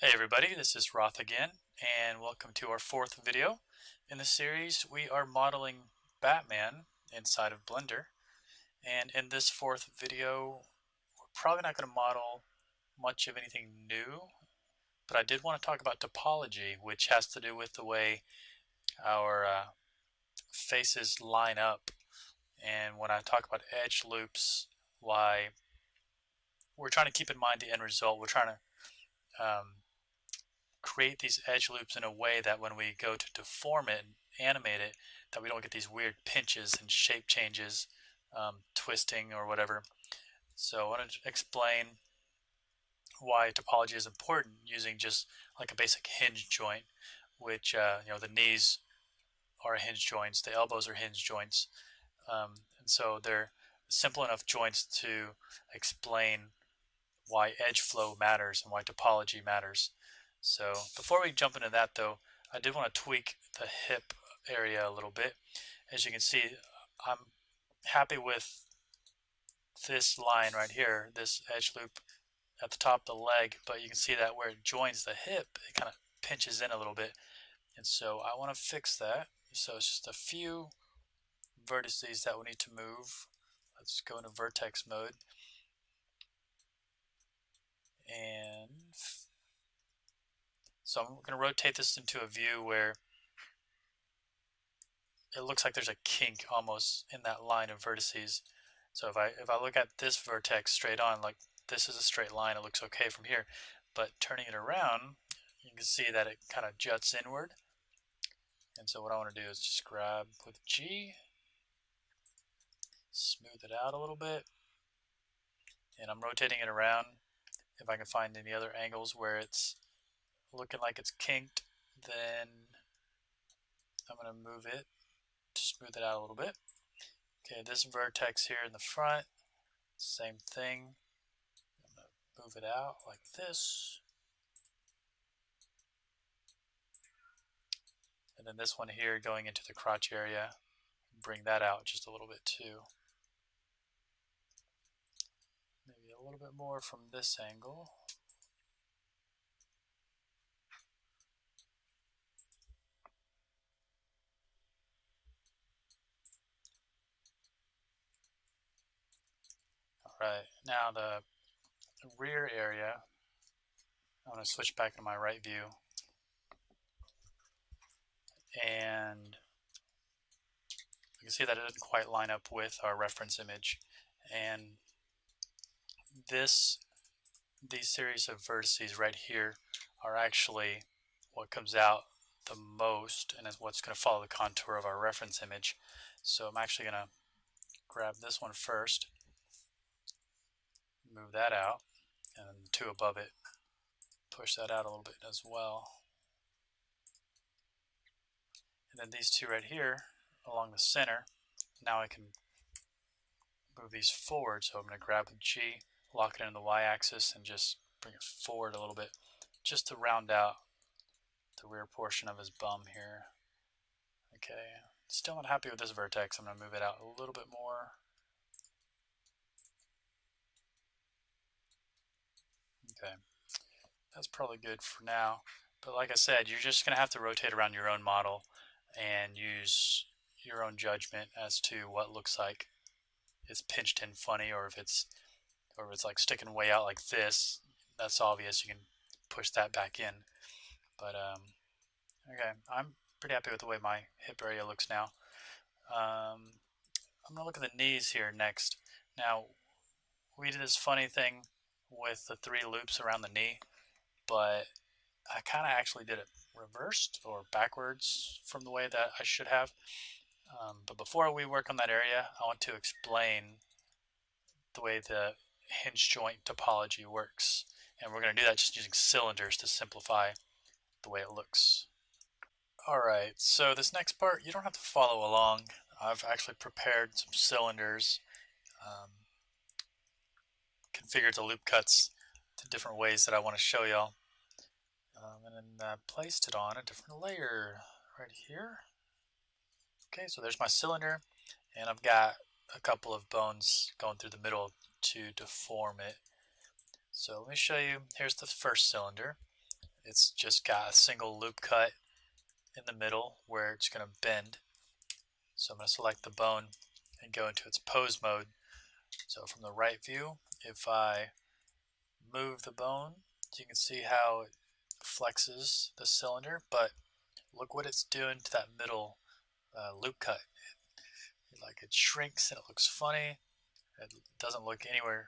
Hey everybody, this is Roth again, and welcome to our fourth video. In the series, we are modeling Batman inside of Blender, and in this fourth video, we're probably not going to model much of anything new, but I did want to talk about topology, which has to do with the way our faces line up. And when I talk about edge loops, why we're trying to keep in mind the end result. We're trying to create these edge loops in a way that when we go to deform it and animate it, that we don't get these weird pinches and shape changes, twisting or whatever. So I want to explain why topology is important using just like a basic hinge joint, which the knees are hinge joints, the elbows are hinge joints, and so they're simple enough joints to explain why edge flow matters and why topology matters. So before we jump into that though, I did want to tweak the hip area a little bit. As you can see, I'm happy with this line right here, this edge loop at the top of the leg, but you can see that where it joins the hip, it kind of pinches in a little bit. And so I want to fix that. So it's just a few vertices that we need to move. Let's go into vertex mode. And so I'm going to rotate this into a view where it looks like there's a kink almost in that line of vertices. So if I look at this vertex straight on, like this is a straight line, it looks okay from here. But turning it around, you can see that it kind of juts inward. And so what I want to do is just grab with G, smooth it out a little bit, and I'm rotating it around. If I can find any other angles where it's looking like it's kinked, then I'm going to move it to smooth it out a little bit. Okay, this vertex here in the front, same thing. I'm going to move it out like this. And then this one here going into the crotch area, bring that out just a little bit too. Maybe a little bit more from this angle. Alright, now the rear area, I'm going to switch back to my right view. And you can see that it didn't quite line up with our reference image. And these series of vertices right here are actually what comes out the most and is what's going to follow the contour of our reference image. So I'm actually going to grab this one first, move that out, and then the two above it, push that out a little bit as well. And then these two right here along the center, now I can move these forward. So I'm going to grab the G, lock it into the y-axis, and just bring it forward a little bit just to round out the rear portion of his bum here. Okay, still not happy with this vertex. I'm going to move it out a little bit more. Okay, that's probably good for now. But like I said, you're just going to have to rotate around your own model and use your own judgment as to what looks like it's pinched in funny, or if it's like sticking way out like this. That's obvious. You can push that back in. But okay, I'm pretty happy with the way my hip area looks now. I'm gonna look at the knees here next. Now, we did this funny thing with the 3 loops around the knee, but I kind of actually did it reversed or backwards from the way that I should have. But before we work on that area, I want to explain the way the hinge joint topology works. And we're going to do that just using cylinders to simplify the way it looks. Alright, so this next part, you don't have to follow along. I've actually prepared some cylinders, configured the loop cuts to different ways that I want to show y'all. And then I placed it on a different layer right here. Okay, so there's my cylinder, and I've got a couple of bones going through the middle to deform it. So let me show you. Here's the first cylinder. it's just got a single loop cut in the middle where it's going to bend. So I'm going to select the bone and go into its pose mode. So from the right view, if I move the bone, you can see how it flexes the cylinder, but look what it's doing to that middle loop cut. It shrinks and it looks funny. It doesn't look anywhere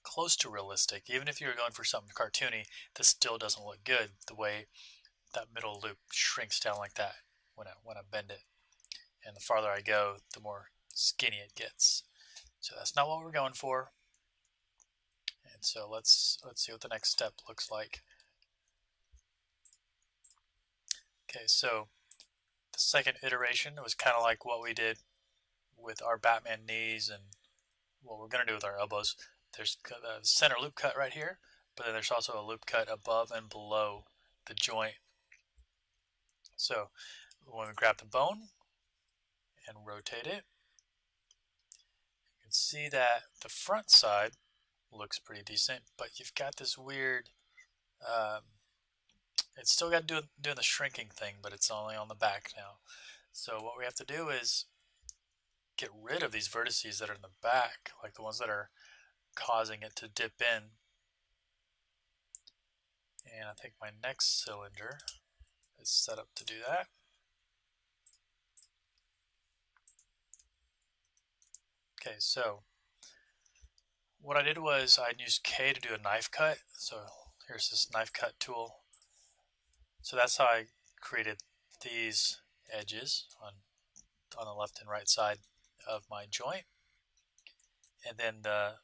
close to realistic. Even if you're going for something cartoony, this still doesn't look good the way that middle loop shrinks down like that when I bend it. And the farther I go, the more skinny it gets. So that's not what we're going for. And so let's see what the next step looks like. Okay, so the second iteration was kind of like what we did with our Batman knees and what we're going to do with our elbows. There's the center loop cut right here, but then there's also a loop cut above and below the joint. So when we grab the bone and rotate it, you can see that the front side looks pretty decent, but you've got this weird, it's still got doing the shrinking thing, but it's only on the back now. So what we have to do is get rid of these vertices that are in the back, like the ones that are causing it to dip in. And I think my next cylinder is set up to do that. Okay, so what I did was I used K to do a knife cut. So here's this knife cut tool. So that's how I created these edges on the left and right side of my joint. And then the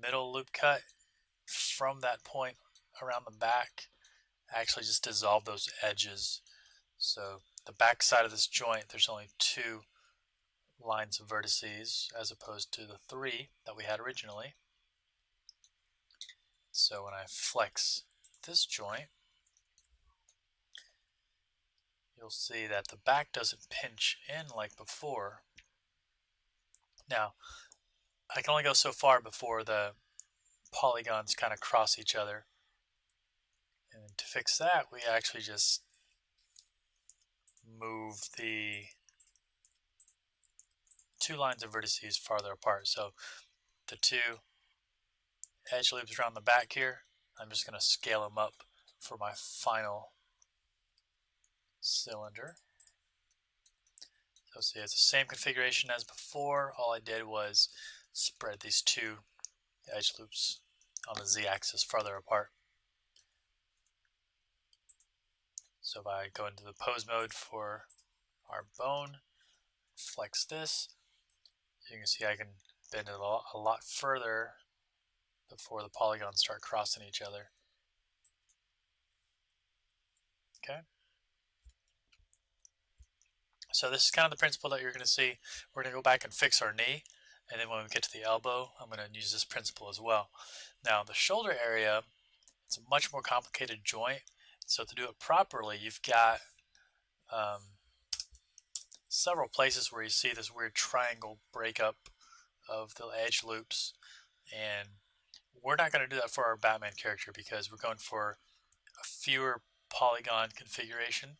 middle loop cut from that point around the back actually just dissolve those edges. So the back side of this joint, there's only 2 lines of vertices as opposed to the 3 that we had originally. So when I flex this joint, you'll see that the back doesn't pinch in like before. Now, I can only go so far before the polygons kind of cross each other. And to fix that, we actually just move the 2 lines of vertices farther apart. So the 2 edge loops around the back here, I'm just going to scale them up for my final cylinder. So see, it's the same configuration as before. All I did was spread these 2 edge loops on the z-axis farther apart. So if I go into the pose mode for our bone, flex this, you can see I can bend it a lot further before the polygons start crossing each other. Okay. So this is kind of the principle that you're going to see. We're going to go back and fix our knee, and then when we get to the elbow, I'm going to use this principle as well. Now the shoulder area, it's a much more complicated joint. So to do it properly, you've got several places where you see this weird triangle breakup of the edge loops, and we're not going to do that for our Batman character because we're going for a fewer polygon configuration.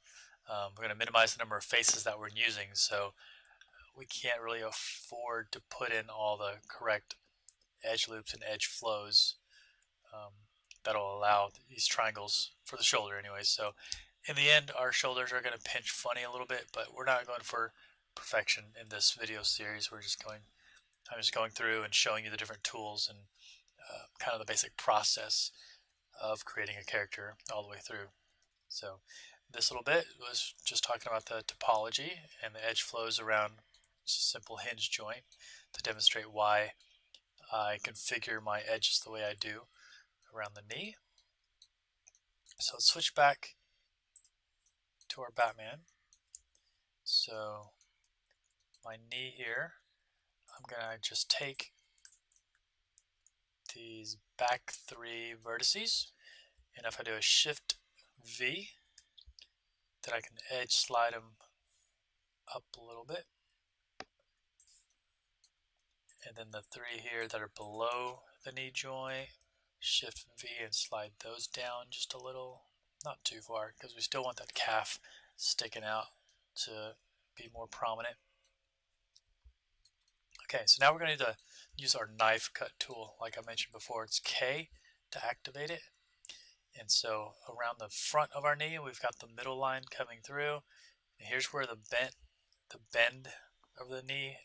We're going to minimize the number of faces that we're using, so we can't really afford to put in all the correct edge loops and edge flows that'll allow these triangles for the shoulder anyway. So in the end, our shoulders are going to pinch funny a little bit, but we're not going for perfection in this video series. I'm just going through and showing you the different tools and kind of the basic process of creating a character all the way through. So this little bit was just talking about the topology and the edge flows around just a simple hinge joint to demonstrate why I configure my edges the way I do around the knee. So let's switch back to our Batman. So my knee here, I'm gonna just take these back 3 vertices, and if I do a Shift V, then I can edge slide them up a little bit. And then the 3 here that are below the knee joint, Shift V and slide those down just a little. not too far, because we still want that calf sticking out to be more prominent. Okay, so now we're going to use our knife cut tool. Like I mentioned before, it's K to activate it. And so around the front of our knee, we've got the middle line coming through. And here's where the bend of the knee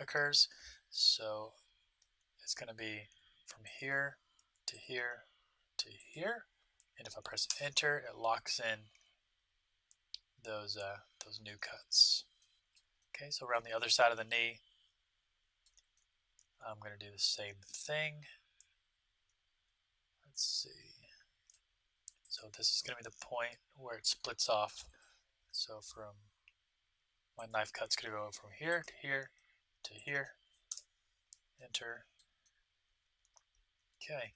occurs. So it's going to be from here to here to here. And if I press enter, it locks in those new cuts. Okay, so around the other side of the knee, I'm going to do the same thing. Let's see. So this is going to be the point where it splits off. So from my knife cut's going to go from here to here to here. Enter. Okay.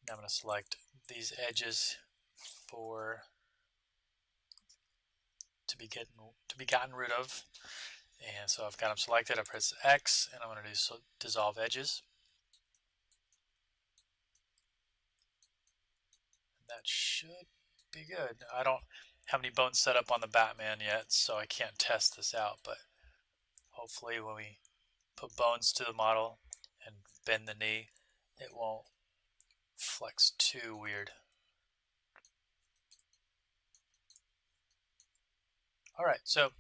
Now I'm going to select these edges to be gotten rid of. And so I've got them selected. I press X, and I'm going to do dissolve edges. That should be good. I don't have any bones set up on the Batman yet, so I can't test this out, but hopefully when we put bones to the model and bend the knee, it won't flex too weird. Alright, so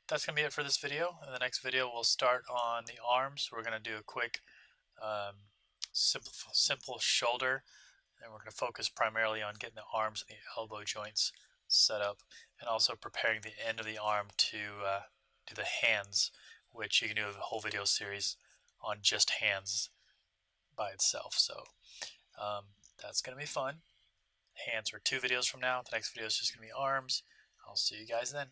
that's going to be it for this video. In the next video, we'll start on the arms. We're going to do a quick simple shoulder, and we're going to focus primarily on getting the arms and the elbow joints set up, and also preparing the end of the arm to do the hands, which you can do a whole video series on just hands by itself. So that's going to be fun. Hands are 2 videos from now. The next video is just going to be arms. I'll see you guys then.